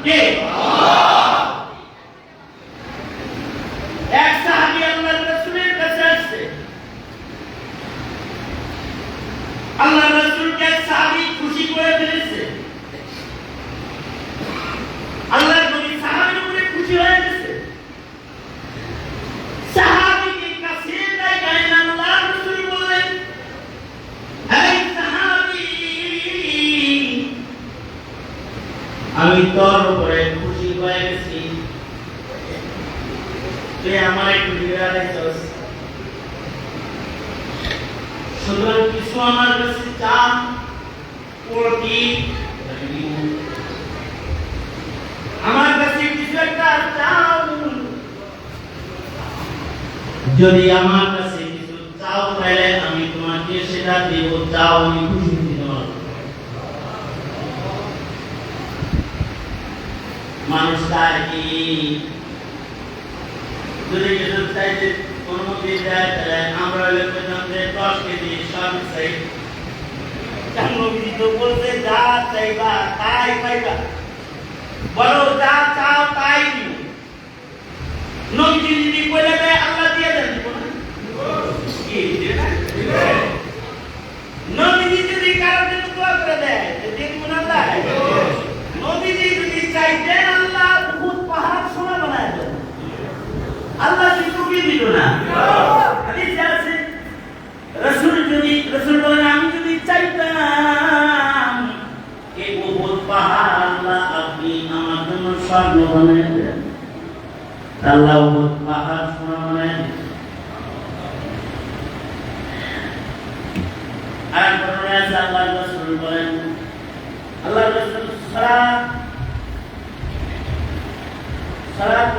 কে? এক সাহাবী আল্লাহর রাসূলের কাছে আসছে। আল্লাহর রাসূলকে এক সাহাবী খুশি করে ফেলেছে। আল্লাহর নবী সাহাবীর উপরে খুশি হয়ে গেছে। সাহাবীকে কাছে জায়গায় আল্লাহর রাসূল বললেন, এই সাহাবী, আমি তোর উপরে খুশি হয়ে গেছি, তুই আমার একটু বিদায় দিছস, সুতরাং কিছু আমার কাছে চা, পুরোটি আমার কাছে কিছু একটা চাও, যদি আমার কাছে কিছু চাও তাহলে আমি তোমাকে সেটা দেব, চাও আমি খুশি হই। মানুষ চায় কি যদি কিছু চাইতে অনুমতি দেয় তাহলে আমরা বললাম যে 10 কেজি সব চাই, নবী তো বলছে যা চাইবা তাই পাইবা, বলো যা চাও তাই দিব। নবী যদি বলে দেয় আল্লাহ দিয়ে দেন, দিব না? কি দিবে না? নবী যদি কারো জন্য দোয়া করে দেয় দিব না? নবী যদি চাইতেন আল্লাহ বহুত পাহাড় সোনা বানায় দেন, আল্লাহ কিছু কি দিল না? হাদিসে আছে রাসূল বলেন আমি যদি চাইতাম এই বহুত পাহাড় আল্লাহ আপনি আমার জন্য স্বর্ণ বানায় দেন, আল্লাহ বহুত পাহাড় সোনা বানায় দেন। আর বর্ণনা আছে আল্লাহর রাসূল বলেন, আল্লাহর রাসূল সালাত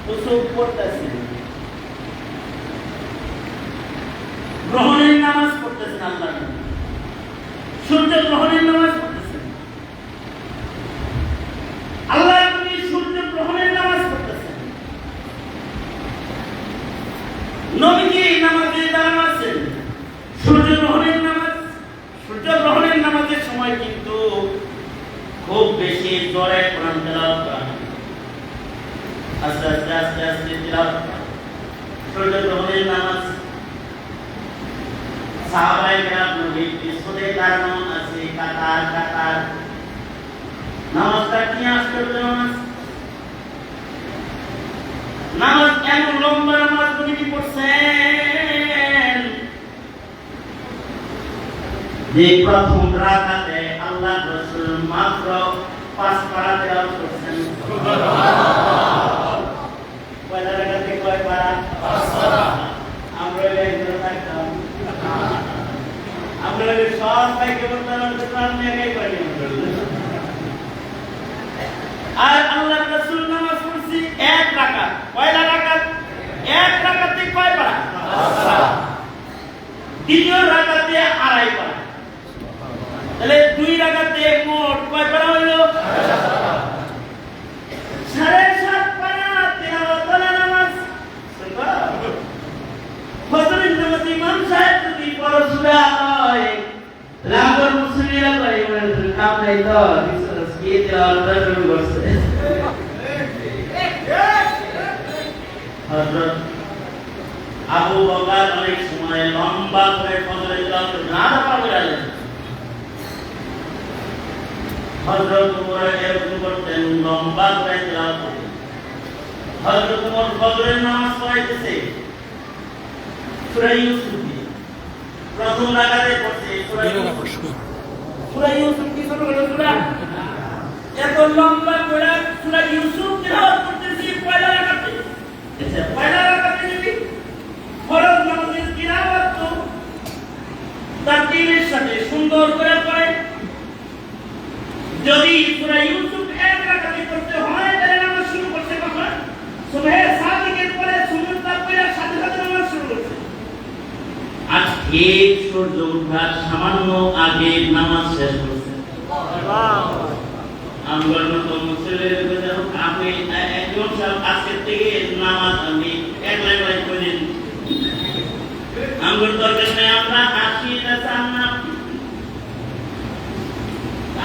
কুসুফ পড়তেছেন, গ্রহণের নামাজ পড়তেছেন, আল্লাহ সূর্য গ্রহণের নামাজ পড়তেছেন, আল্লাহ নবী সূর্য গ্রহণের নামাজ পড়তেছেন। নবীজি নামাজে দাঁড়ানো আছেন, সূর্য গ্রহণের নামাজ। সূর্য গ্রহণের নামাজের সময় কিন্তু খুব বেশি জোরে কোরআন তেলাওয়াত করা হয়, আস্তে আস্তে আস্তে আস্তে তেলাওয়াত করা। সূর্য গ্রহণের নামাজ সাহাবায়ে কেরাম নবীর পিছনে দাঁড়ানো আছে, কাতার কাতার। নামাজটা কি আশ্চর্য নামাজ! নামাজ এমন লম্বা নামাজ নবী পড়ছেন যে প্রথম রাকাতে আল্লাহর রাসূল মাত্র 5 পারা তেলাওয়াত করছেন। সুবহানাল্লাহ! পয়লা রাকাতে কয় পারা? 5 পারা। আমরা এখানে থাকতাম, আমরা সব ভাইকে বলতাম কোরআন নিয়ে গাই পারি। আর আল্লাহর রাসূল নামাজ পড়ছি 1 রাকাত। পয়লা রাকাত 1 রাকাতে কয় পারা? 5 পারা। দ্বিতীয় রাকাতে 2.5 পারা। তাহলে 2 রাকাতে মোট কয় পারা হলো? 7.5 পারা তেলাওয়াত নামাজ। ফজরের নামাজ ইমাম সাহেব যদি পড়ে সুবহানাল্লাহ, রাগর মুসলিরা কয় মানে কাম নাই তো বিশেষ কি তেলাওয়াত শুরু করছে। হযরত আবু বকর অনেক সময় লম্বা করে ফজরের তেলাওয়াত না পারলেন, হযরত ওমর এরকম করতেন, লম্বা করে তেলাওয়াত করতেন। হযরত ওমর ফজরের নামাজ পড়াইতেছে সূরা ইউসুফ, প্রথম রাকাতে পড়ছে সূরা ইউসুফ। সূরা ইউসুফ কি শুরু হলো? সূরা এত লম্বা করে সূরা ইউসুফ তেলাওয়াত করতেছি পয়লা রাকাতে। আচ্ছা, পয়লা রাকাতে যদি ফরজ নামাজের তিলাওয়াত তো তারতিলের সাথে সুন্দর করে পড়ে, যদি সূরা ইউসুফ 1 রাকাতে পড়তে হয় তাহলে নামাজ শুরু করতে কখন? সুবহে সাদিকের পরে সুন্নাত পড়ে সাথে সাথে নামাজ শুরু করতে। আর ঠিক সূর্য ওঠার সামান্য আগে নামাজ শেষ করছে। আমরা নতুন মুসলিমের কথা আপনি একজন সব আজকে থেকে নামাজ আমি একলাই করে দিন। আমরা দরকার নেই, আমরা আসি না চান না।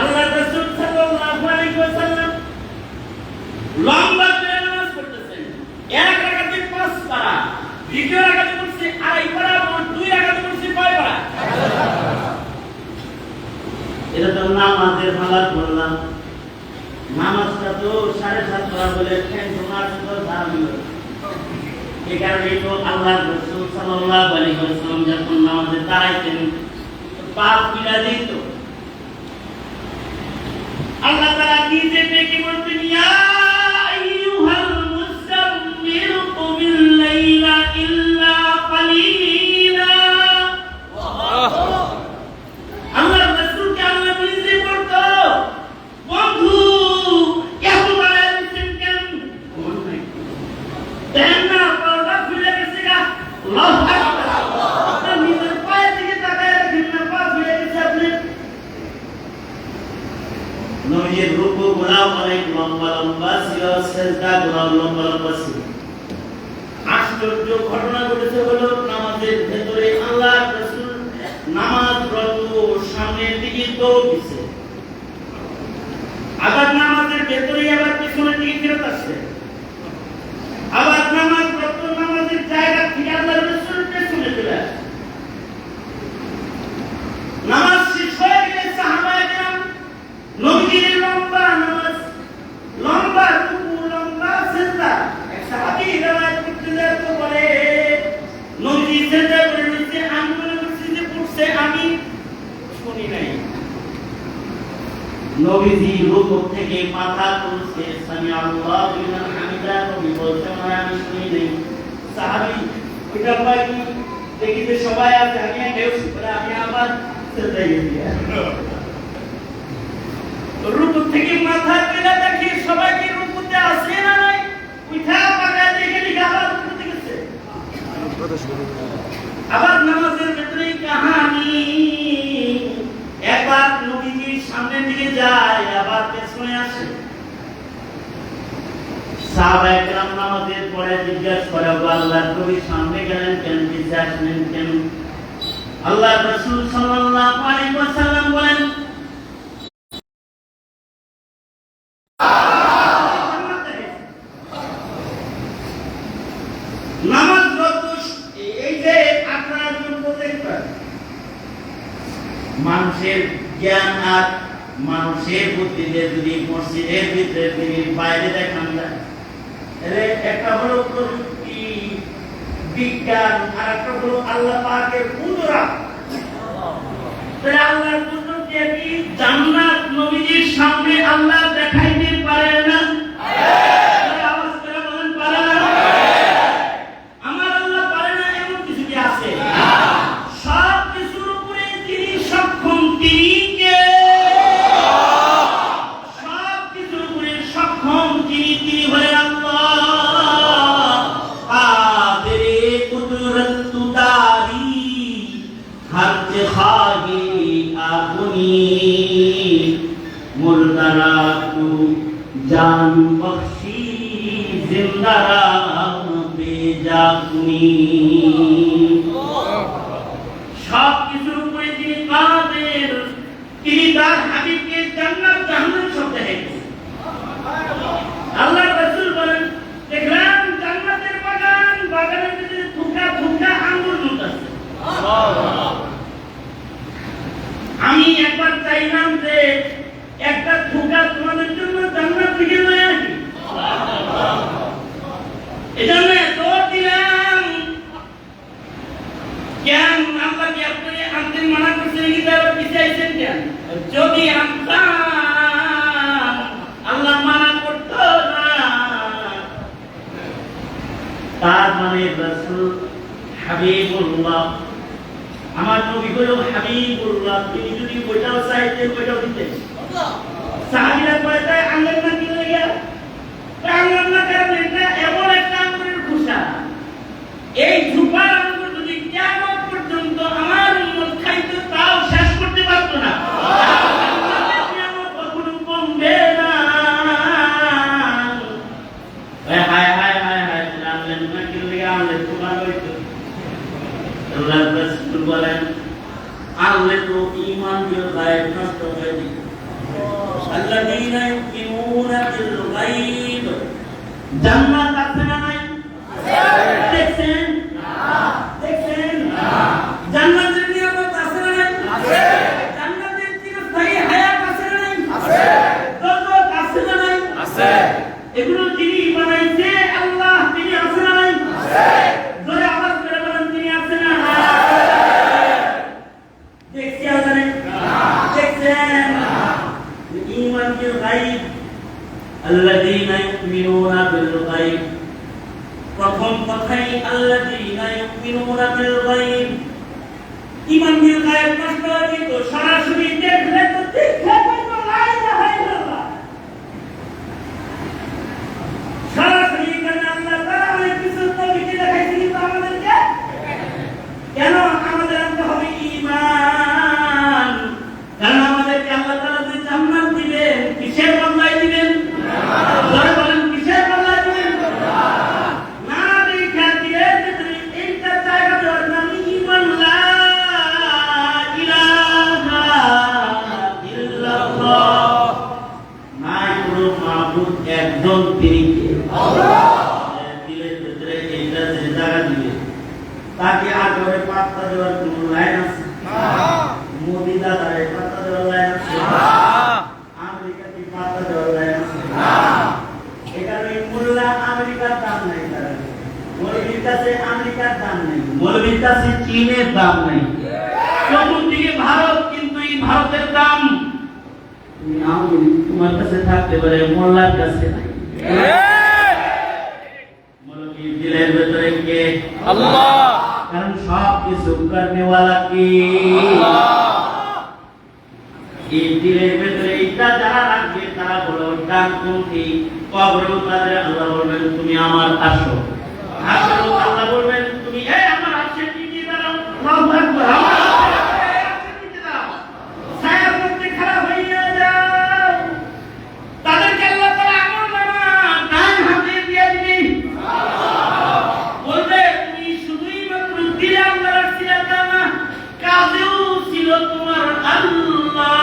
আল্লাহ রাসূল সাল্লাল্লাহু আলাইহি ওয়াসাল্লাম নামাজটা তো 7:30 বলে কেন তোমার তো দামি এই কারণে তো আল্লাহ রাসূল সাল্লাল্লাহু আলাইহি ওয়াসাল্লাম যখন নামাজে দাঁড়াইতেন পাপ মিলা দিত আল্লাহ তাআলা নিজে ডেকে বলতেন ইয়া আইয়ুহাল মুযাম্মিল কুমিল লাইলা ইল্লা কালিলা আল্লাহ রাসূলকে আল্লাহ নিজে বলতো বন্ধু কেন বাড়াইছেন কেন দেন না পর্দা খুলে গেছে গা আল্লাহু আকবার আপনার নিজের পায়ে দিকে তাকায় রাখেন না পা খুলে গেছে আপনি নবীর রুকু গুনাহ অনেক লম্বা লম্বা ছিল সিজদা গুনাহ লম্বা লম্বা ছিল আশ্চর্য ঘটনা ঘটেছে হলো নামাজের ভেতরে আল্লাহ রাসূল নামাজরত সামনের দিকে দৌড় দিছে আবার নামাজের ভেতরে আবার পিছনের দিকে ফিরত আসছে আবার নামাজের জায়গা থেকে আল্লাহ রাসূল পেছনে চলে আসছে নামাজ শেষ হয়ে গেলে সাহাবায়ে কেরাম নবীর লম্বা নামাজ লম্বা রুকু লম্বা সিজদা এক সাহাবী রিওয়ায়াত করতে যায় তো বলে নবী সিজদা করে নিচে আমি মনে করছি যে পড়ছে আমি শুনি নাই নবীজি রুকু থেকে মাথা তুলছে সামি আল্লাহু লিমান হামিদা নবী বলছেন আমি শুনি নাই সাহাবী ওইটা বাকি দেখিতে সবাই আছে আমি কেউ শুনে আমি আবার সিজদায় গেছি রুকু থেকে মাথা তুলে দেখি সবাই কি রুকুতে আছে না নাই উঠা পাকা দেখে লিখা আবার রুকুতে গেছে আবার নামাজের ভেতরে কাহিনী একবার নবীজির সামনের দিকে যায় আবার পেছনে আসে সাহাবায়ে কেরাম নামাজের পরে জিজ্ঞাসা করে আল্লাহর নবী সামনে গেলেন কেন পিছে আসলেন কেন আল্লাহর রাসূল সাল্লাল্লাহু আলাইহি ওয়াসাল্লাম বলেন নামাজ এই যে আপনারা দেখবেন মানুষের জ্ঞান আর মানুষের বুদ্ধিতে যদি মসজিদের ভিতরে তিনি বাইরে দেখান যায় তাহলে একটা হলো প্রযুক্তি বিজ্ঞান আর একটা হলো আল্লাহ পাকের কুদরত তাহলে আল্লাহর কুদরত দিয়ে কি জান্নাত নবীজির সামনে আল্লাহ দেখাইতে পারে না আওয়াজ করে বলেন পারে না আমার আল্লাহ পারে না এমন কিছু কি আছে সব কিছুর উপরে তিনি সক্ষম তিনি কে সব কিছুর উপরে সক্ষম তিনি হলেন আল্লাহ কাদেরে কুদরত দারি হর যে খাগি আপনি মুর্দারা তু জান বখশি জিন্দারা বেজাকুনি সব কিছুর উপরে যিনি কাদের তিনি তার হাবিবকে জান্নাত জাহান্নাম সব দেখাইছেন আল্লাহর রাসূল বলেন দেখলাম জান্নাতের বাগান বাগানের ভিতরে থুকা থুকা আঙ্গুর ঝুলতেছে আমি একবার চাইলাম যে একটা থুকা তোমাদের জন্য জান্নাত থেকে নিয়ে আসি এজন্য দৌড় দিলাম কেন আল্লাহ কি আপনি আনতে মানা করছেন কি তারা পিছিয়ে আইছেন কেন যদি আনতাম আল্লাহ মানা করতো না তার মানে রাসূল হাবিবুল্লাহ আমার নবী হলো হাবিবুল্লাহ তিনি যদি ওইটাও চাইতেন ওইটাও দিতেন সাহাবীরা বলে তাই আল্লাহ না কি হয়ে গেল আল্লাহ না কারণ এটা এমন একটা আঙ্গুরের খোসা এই ঝুপার আঙ্গুর যদি কিয়ামত পর্যন্ত আমার উম্মত খাইতো তাও শেষ করতে পারতো না কিয়ামত কখনো কমবে না হায় হায় হায় হায় আল্লাহ না কি হয়ে আল্লাহ তোমার হইতো আল্লাহ রাসূল বলেন আল্লাহ তো ঈমান বিল গায়ব নষ্ট করে দিত আল্লাযীনা ইউমিনুনা বিল গায়ব জান্নাত আছে না নাই দেখছেন দেখছেন জান্নাতের নিয়ামত আছে না নাই জান্নাতের চিরস্থায়ী হায়াত আছে না নাই দোজখ আছে না এগুলো যিনি বানাইছে আল্লাহ, তিনি আছেন না নাই? জোরে আওয়াজ করে বলেন, তিনি আছেন না? দেখছি আছেন? দেখছেন? ঈমান বিল গায়ব, আল্লাযীনা ইউমিনুনা বিল গায়ব। প্রথম কথাই আল্লাযীনা ইউমিনুনা বিল গায়ব। ঈমান বিল গায়ব নষ্ট হয়ে যেত, সরাসরি দেখলে তো দেখে পাইতো লা ইলাহা ইল্লাল্লাহ। সরাসরি এখানে আল্লাহ তাআলা অনেক কিছু নবীকে দেখাইছে, কিন্তু আমাদেরকে কেন? আমাদের আনতে হবে ঈমান। কারণ আমাদেরকে আল্লাহ তাআলা যে জান্নাত দিবেন, কিসের বদলায় দিবেন? জোরে বলেন, কিসের বদলায় দিবেন? না দেখা দিলে এইটা জায়গা দেওয়ার নাম ঈমান। লা ইলাহা ইল্লাল্লাহ, নাই কোনো মাবুদ একজন, তিনি কে? দিলের ভিতরে এইটা যে জায়গা দিবে, তাকে আগে পাত্তা দেওয়ার কোন লাইন আছে? মোদি দাদারে পাত্তা দেওয়ার লাইন আছে? আমেরিকাকে পাত্তা দেওয়ার লাইন আছে? এখানে মোল্লা আমেরিকার দাম নাই, তারা মৌলবীর কাছে আমেরিকার দাম নেই, মৌলবীর কাছে চীনের দাম নেই, চতুর্দিকে ভারত, কিন্তু এই ভারতের দাম তুমি তোমার কাছে থাকতে পারে, মোল্লার কাছে নাই। মৌলবীর দিলের ভেতরে কে? আল্লাহ। কারণ সব কিছু করনে ওয়ালা কে? এই দিলের ভেতরে এইটা যারা রাখবে তারা বলো ডানপন্থী। কবরেও তাদের আল্লাহ বলবেন তুমি আমার আসো, আসো আল্লাহ বলবেন তুমি এই আমার আসে টিকে দাও, আল্লাহু আকবার, আমার আসে টিকে দাও, ছায়ার মধ্যে খাড়া হইয়া যাও। তাদেরকে আল্লাহ তাআলা আমল নামা ডান হাতে দিয়ে দিবেন, বলবে তুমি শুধুই মাত্র দিলে আল্লাহ রাখছিলে তা না, কাজেও ছিল তোমার আল্লাহ।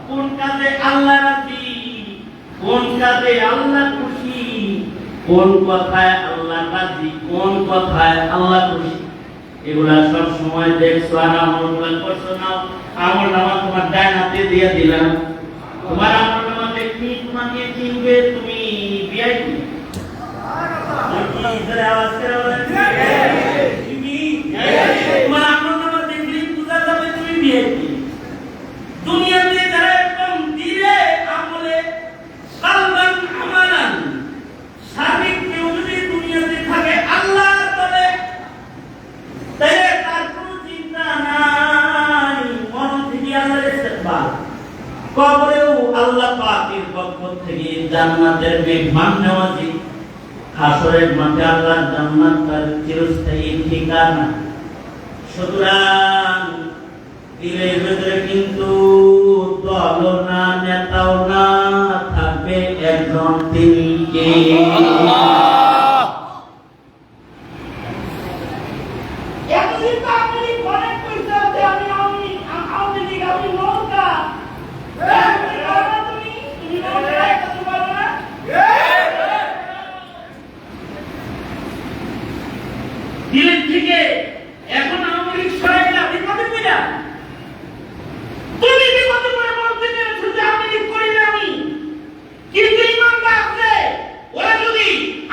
কোন কাজে আল্লাহ রাজি, কোন কাজে আল্লাহ খুশি, কোন কথায় আল্লাহ রাজি, কোন কথায় আল্লাহ খুশি, এগুলা সব সময় দেখছো। আর আমলগুলা করছো না, আমল নামা তোমার ডান হাতে দিয়ে দিলাম, তোমার আমল নামা দেখি তোমাকে চিনবে, তুমি ভিআইপি। আওয়াজ করে বলেন তোমার আমল নামা দেখলে বুঝা যাবে তুমি ভিআইপি। দুনিয়াতে যারা এরকম দিলে আমলে কালবান আমালান, সার্বিক কেউ যদি দুনিয়াতে থাকে আল্লাহ তবে, তাহলে তার কোনো চিন্তা নাই, মন থেকে আল্লাহর ইস্তেকবাল। কবরেও আল্লাহ পাকের পক্ষ থেকে জান্নাতের মেহমান নওয়াজি, হাসরের মাঠে আল্লাহর জান্নাত তার চিরস্থায়ী ঠিকানা। সুতরাং দিলের ভেতরে কিন্তু দল না, নেতাও না, থাকবে একজন, তিনি কে? দিলের থেকে এখন আমাদের সরাইলা বিপদে পড়া, তুমি বিপদে পড়ে বলতে পেরেছো যে আমি করি না, আমি কিন্তু ইমানদার আছে। ওরা যদি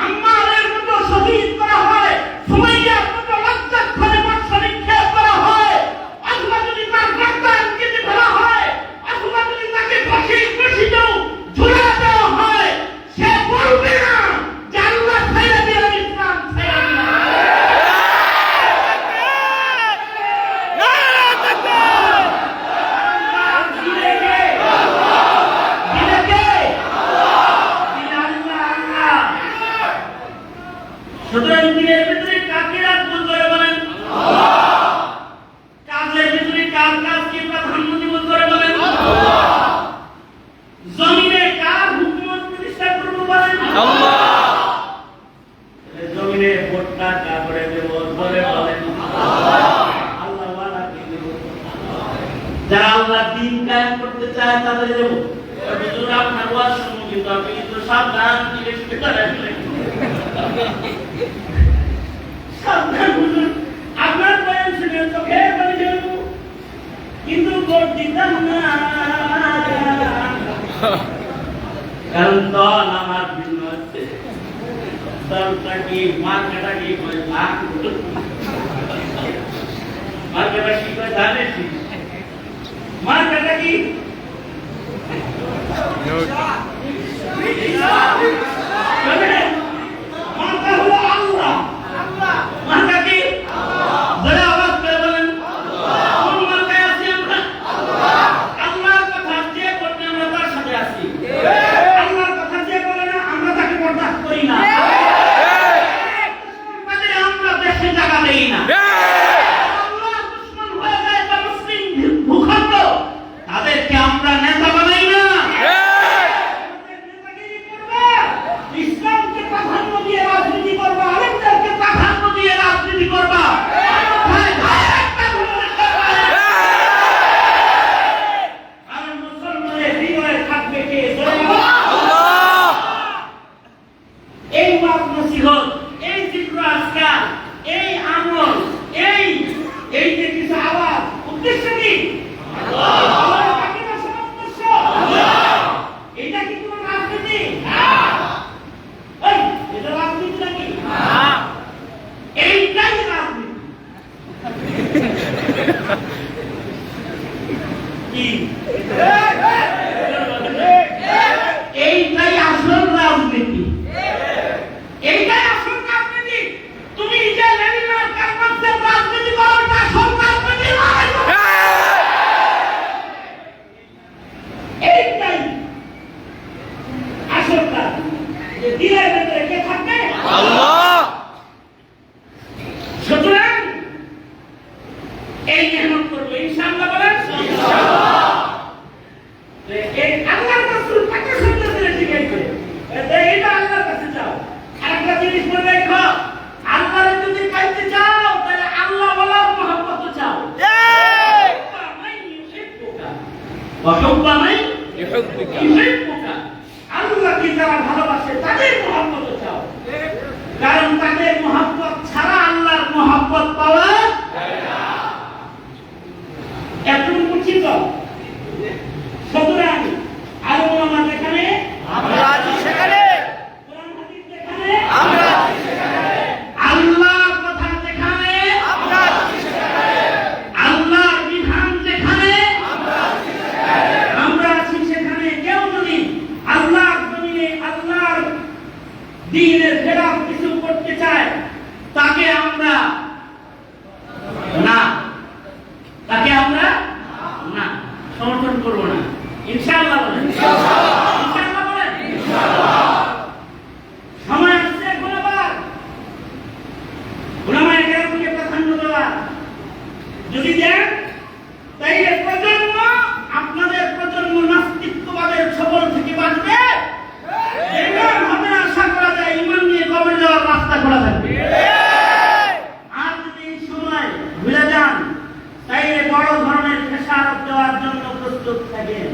আম্মারের মতো শহীদ করা হয়, সুমাইয়ার মতো লজ্জার ফলে বর্ষা নিক্ষেপ করা হয়, অথবা যদি তার গর্দান কেটে ফেলা হয়, অথবা যদি তাকে ফাঁসিতেও ঝুলা দেওয়া হয়, সে বলবে না যে আল্লাহ ছাইড়া দিলেন, ইসলাম ছাইড়া দিলেন। সুতরাং দিনের ভিতরে কাকে রাখবো করে বলেন? কাজের ভিতরে কার কাজকে প্রাধান্য দিব করে বলেন? জমিনে কার হুকুমত প্রতিষ্ঠা করবো বলেন? জমিনে ভোটটা কার করে দেব করে বলেন? আল্লাহ ওয়ালাকে দেব। যারা আল্লাহ দ্বীন কায়েম করতে চায় তাদের দেব। হুজুর আপনার ওয়াজ শুনুন, কিন্তু আপনি কিন্তু সাবধান দিলে শুনতে পারেন। সাবধান হুজুর, আপনার বয়ান শুনে চোখের পানি বের হলো, কিন্তু ভোট দিতাম না। কারণ দল আমার ভিন্ন আছে। দলটা কি মার্কাটা কি মার্কাটা কি করে জানিস? মার্কাটা কি? মার্কা হলো আল্লাহ। মার্কা কি? যারা আওয়াজ করে বলেন কোন মার্কায় আছি আমরা? আল্লাহর কথা যে বলতে আমরা তার সাথে আছি। আল্লাহর কথা যে বলে না আমরা তাকে বরদাস্ত করি না। আমরা দেশে জায়গা দেই না। আল্লাহ দুশমন হয়ে যায় বা মুসলিম ভূখণ্ড, তাদেরকে আমরা নেতা বানাই না। নেতাগিরি করবে, ইসলামকে প্রাধান্য দিয়ে রাজনীতি করবা, আলেমদেরকে প্রাধান্য দিয়ে রাজনীতি করবা। আর মুসলমানের হৃদয়ে থাকবে কে? এই ওয়াজ নসিহত, এই জিক্র আজকার, এই আমল, এই যে কিছু আওয়াজ, উদ্দেশ্য কি? আল্লাহ পাকের উদ্দেশ্য। এটা কি কোনো রাজনীতি? এটা রাজনীতি নাকি? এইটাই রাজনীতি। কি? এইটাই আসল রাজনীতি। এইটাই আসল রাজনীতি। তুমি যে লেনিনের কারমান্সের রাজনীতি করো, এটা আসল রাজনীতি নয়। এইটাই আসল কাজ। যে দিনের ভেতরে কে থাকবে? আল্লাহ। সুতরাং এই মেহনত করবো ইনশাআল্লাহ। বলেন ইনশাআল্লাহ। এই আল্লাহর রাসূল কাকে সুন্নাত দিয়ে শিখাইছে? এটা আল্লাহর কাছে যাও। আরেকটা জিনিস মনে রাখো, আল্লাহরে যদি পাইতে চাও তাহলে আল্লাহ ওয়ালার মহব্বত চাও। আল্লাহকে যারা ভালোবাসে তাদের মহব্বত চাও, কারণ তাদের মহব্বত ছাড়া আল্লাহর মহব্বত পাওয়া যায় না। একদম বুঝিত। সুতরাং আলেম ওলামা যেখানে আমরা আছি, সেখানে কোরআন হাদিস যেখানে আমরা আছি, সেখানে আল্লাহর কথা যেখানে আমরা আছি, সেখানে আল্লাহর বিধান যেখানে আমরা আছি, সেখানে কেউ যদি আল্লাহর জমিনে আল্লাহর দ্বীনের খেলাফ কিছু করতে চায়, তাকে আমরা না সমর্থন করব না। ইনশাআল্লাহ বলেন ইনশাআল্লাহ বলেন ইনশাআল্লাহ। সময় আসছে এখন আবার উলামায়ে কেরামকে প্রাধান্য দেওয়া। যদি দেন তাইলে প্রজন্ম, আপনাদের প্রজন্ম নাস্তিকবাদের ছবল থেকে বাঁচবে। এমন ভাবে আশা করা যায় ঈমান নিয়ে কবরে যাওয়ার রাস্তা খোলা থাকবে। আর যদি এই সময় ভুলে যান তাইলে বড় ধরনের খেসারত দেওয়ার জন্য প্রস্তুত থাকেন।